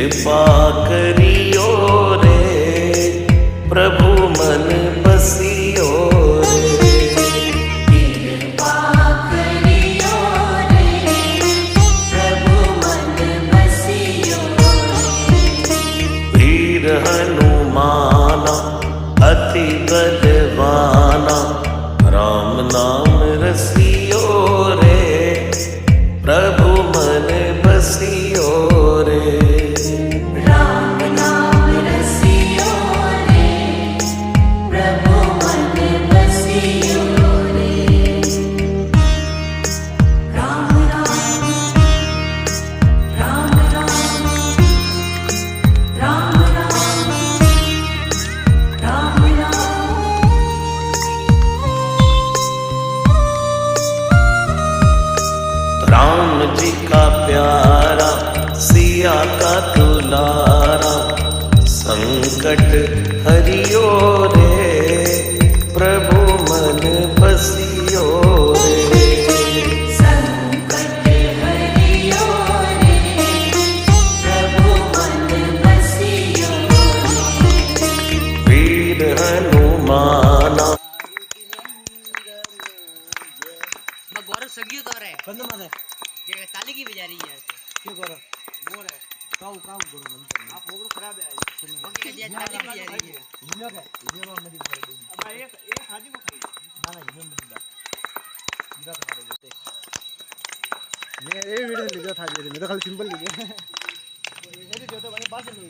कृपा करियो रे प्रभु मन बसियो रे। कृपा करियो रे प्रभु मन बसियो रे। वीर हनुमाना अति बलवाना राम नाम रसियो रे प्रभु मन बसियो रे। राम नाम रसियो रे प्रभु मन बसियो रे। राम राम राम राम राम राम राम राम। राम जी का प्यारा सिया का दुलारा संकट हरियो रे प्रभु मन बसियो रे। संकट हरियो रे प्रभु मन बसियो रे। वीर हनुमाना गौरव सगियो तो रहे बंद मत है ये ताली की बजा रही है ऐसे क्यों करो वो है काऊ काऊ करो मन आप मोगरो खराब है ओके ये ताली की बजा रही है इन्हों का इन्हों में मेरी कर दूंगी अब एक हाजी को ना ना इन्हों में दा इधर कर देते मैं ये वीडियो लिखा था ये मैं तो खाली सिंपल लिखे ये जो तो मैंने बात सुनी